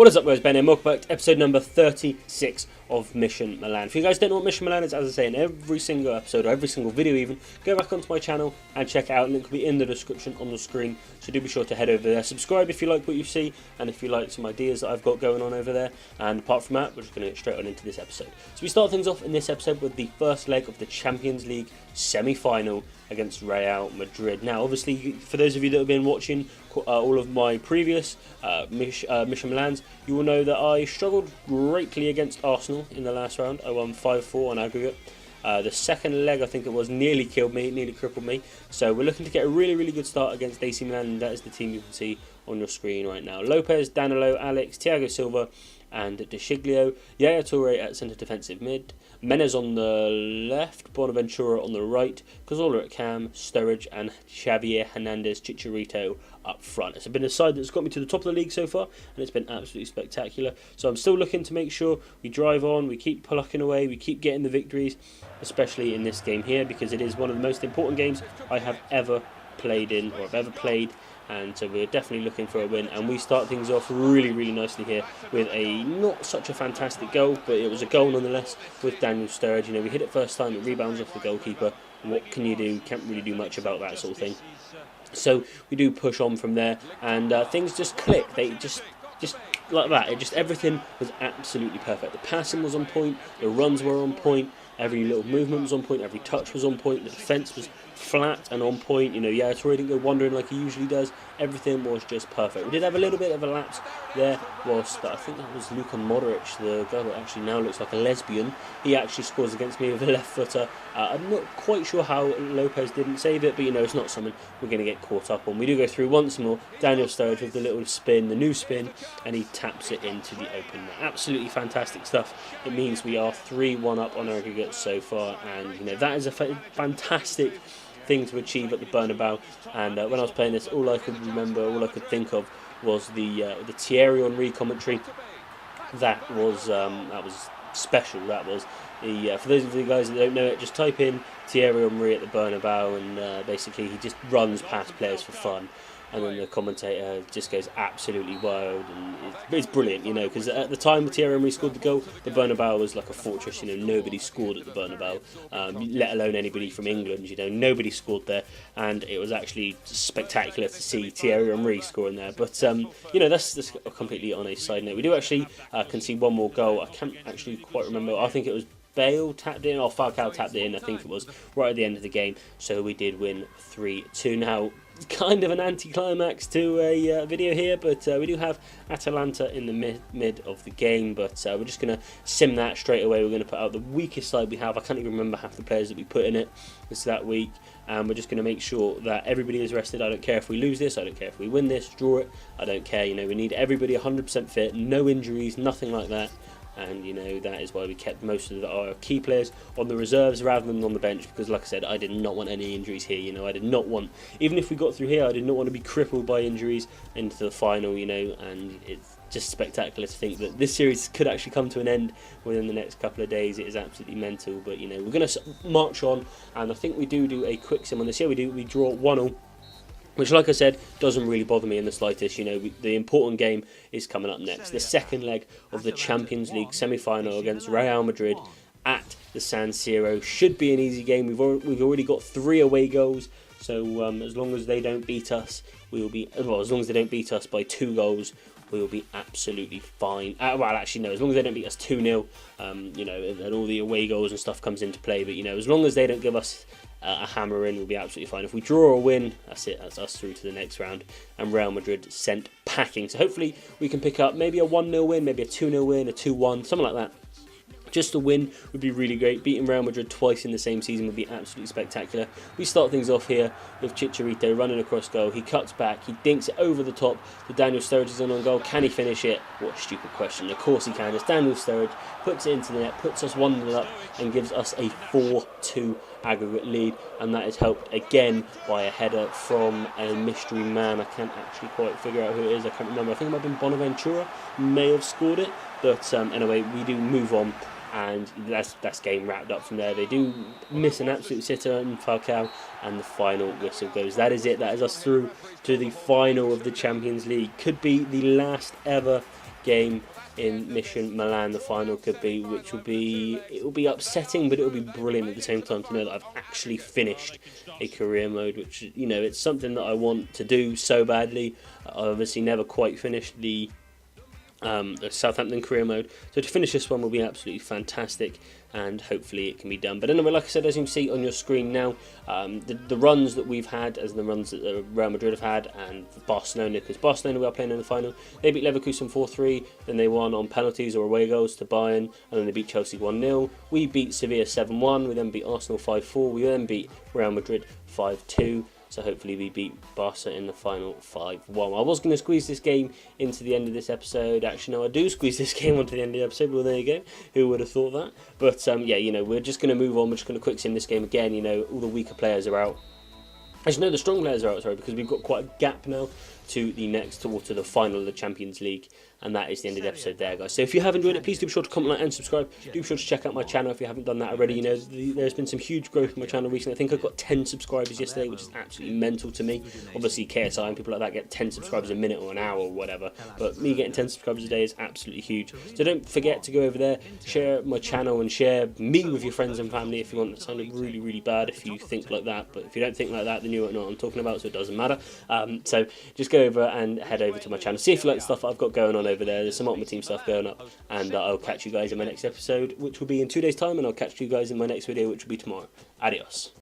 What is up, guys? Ben here. Welcome back to episode number 36 of Mission Milan. If you guys don't know what Mission Milan is, as I say in every single episode, or every single video even, go back onto my channel and check it out. Link will be in the description on the screen, so do be sure to head over there. Subscribe if you like what you see, and if you like some ideas that I've got going on over there. And apart from that, we're just going to get straight on into this episode. So we start things off in this episode with the first leg of the Champions League semi-final against Real Madrid. Now, obviously, for those of you that have been watching all of my previous Mission Milans, you will know that I struggled greatly against Arsenal in the last round. I won 5-4 on aggregate. The second leg, I think it was, nearly killed me, nearly crippled me. So we're looking to get a really good start against AC Milan, and that is the team you can see on your screen right now. Lopez, Danilo, Alex, Thiago Silva and De Sciglio, Yaya Toure at centre defensive mid, Menez on the left, Bonaventura on the right, Cazorla at cam, Sturridge and Xavier Hernandez Chicharito up front. It's been a side that's got me to the top of the league so far, and it's been absolutely spectacular. So I'm still looking to make sure we drive on, we keep plucking away, we keep getting the victories, especially in this game here, because it is one of the most important games I have ever played in, or I've ever played. And so we're definitely looking for a win, and we start things off really nicely here with a not such a fantastic goal, but it was a goal nonetheless with Daniel Sturridge. You know, we hit it first time, it rebounds off the goalkeeper. What can you do? Can't really do much about that sort of thing. So we do push on from there, and things just click. They just like that. Everything was absolutely perfect. The passing was on point, the runs were on point, every little movement was on point, every touch was on point, the defence was flat and on point. You know, Yaya Toure didn't go wandering like he usually does. Everything was just perfect. We did have a little bit of a lapse there whilst I think that was Luka Modric, the guy that actually now looks like a lesbian. He actually scores against me with a left footer. I'm not quite sure how Lopez didn't save it, but you know, it's not something we're going to get caught up on. We do go through once more. Daniel Sturridge with the little spin, the new spin, and he taps it into the open net. Absolutely fantastic stuff. It means we are 3-1 up on aggregate so far, and you know, that is a fantastic thing to achieve at the Bernabeu. And when I was playing this, all I could remember, all I could think of was the Thierry Henry commentary. That was special. That was the for those of you guys that don't know it, just type in Thierry Henry at the Bernabeu, and basically he just runs past players for fun. And then the commentator just goes absolutely wild, and it's brilliant, you know, because at the time Thierry Henry scored the goal, the Bernabeu was like a fortress. You know, nobody scored at the Bernabeu, let alone anybody from England. You know, nobody scored there, and it was actually spectacular to see Thierry Henry scoring there. But you know, that's completely on a side note. We do actually concede one more goal. I can't actually quite remember. I think it was Bale tapped in, or Falcao tapped it in, I think it was, right at the end of the game. So we did win 3-2. Now, kind of an anticlimax to a video here, but we do have Atalanta in the mid of the game, but we're just going to sim that straight away. We're going to put out the weakest side we have. I can't even remember half the players that we put in it. It's that weak, and we're just going to make sure that everybody is rested. I don't care if we lose this, I don't care if we win this, draw it, I don't care. You know, we need everybody 100% fit, no injuries, nothing like that. And you know, that is why we kept most of our key players on the reserves rather than on the bench, because like I said, I did not want any injuries here. You know, I did not want, even if we got through here, I did not want to be crippled by injuries into the final, you know. And it's just spectacular to think that this series could actually come to an end within the next couple of days. It is absolutely mental, but you know, we're going to march on, and I think we do a quick sim on this. Here we draw 1-1. Which, like I said, doesn't really bother me in the slightest. You know, the important game is coming up next. The second leg of the Champions League semi-final against Real Madrid at the San Siro. Should be an easy game. We've already got 3 away goals. So as long as they don't beat us, we will be. Well, as long as they don't beat us by 2 goals, we will be absolutely fine. Well, actually, no. As long as they don't beat us 2-0, you know, and all the away goals and stuff comes into play. But you know, as long as they don't give us a hammer in, we'll be absolutely fine. If we draw or win, that's it. That's us through to the next round. And Real Madrid sent packing. So hopefully we can pick up maybe a 1-0 win, maybe a 2-0 win, a 2-1, something like that. Just a win would be really great. Beating Real Madrid twice in the same season would be absolutely spectacular. We start things off here with Chicharito running across goal. He cuts back, he dinks it over the top to Daniel Sturridge is on goal. Can he finish it? What a stupid question. Of course he can. It's Daniel Sturridge, puts it into the net, puts us 1-0 up and gives us a 4-2 aggregate lead, and that is helped again by a header from a mystery man. I can't actually quite figure out who it is. I can't remember. I think it might have been Bonaventura, may have scored it, but anyway, we do move on, and that's game wrapped up from there. They do miss an absolute sitter in Falcao, and the final whistle goes. That is it. That is us through to the final of the Champions League. Could be the last ever game in Mission Milan the final could be, which will be, it will be upsetting, but it will be brilliant at the same time to know that I've actually finished a career mode, which, you know, it's something that I want to do so badly. I obviously never quite finished the Southampton career mode, so to finish this one will be absolutely fantastic, and hopefully it can be done. But anyway, like I said, as you can see on your screen now, the runs that we've had, as the runs that Real Madrid have had, and Barcelona, because Barcelona we are playing in the final, they beat Leverkusen 4-3, then they won on penalties or away goals to Bayern, and then they beat Chelsea 1-0. We beat Sevilla 7-1, we then beat Arsenal 5-4, we then beat Real Madrid 5-2. So hopefully we beat Barca in the final 5-1. I was going to squeeze this game into the end of this episode. Actually, no, I do squeeze this game onto the end of the episode. Well, there you go. Who would have thought that? But yeah, you know, we're just going to move on. We're just going to quick sim this game again. You know, all the weaker players are out. Actually, no, the strong players are out, sorry, because we've got quite a gap now to the next, or to the final of the Champions League, and that is the end of the episode there, guys. So if you have enjoyed it, please do be sure to comment, like, and subscribe. Do be sure to check out my channel if you haven't done that already. You know, there's been some huge growth in my channel recently. I think I got 10 subscribers yesterday, which is absolutely mental to me. Obviously, KSI and people like that get 10 subscribers a minute or an hour or whatever, but me getting 10 subscribers a day is absolutely huge. So don't forget to go over there, share my channel, and share me with your friends and family if you want. It sounded really, really bad if you think like that, but if you don't think like that, then you won't know what I'm talking about, so it doesn't matter. So just go over and head over to my channel, see if you like the stuff I've got going on over there. There's some Ultimate Team stuff going up, and I'll catch you guys in my next episode, which will be in 2 days time, and I'll catch you guys in my next video, which will be tomorrow. Adios.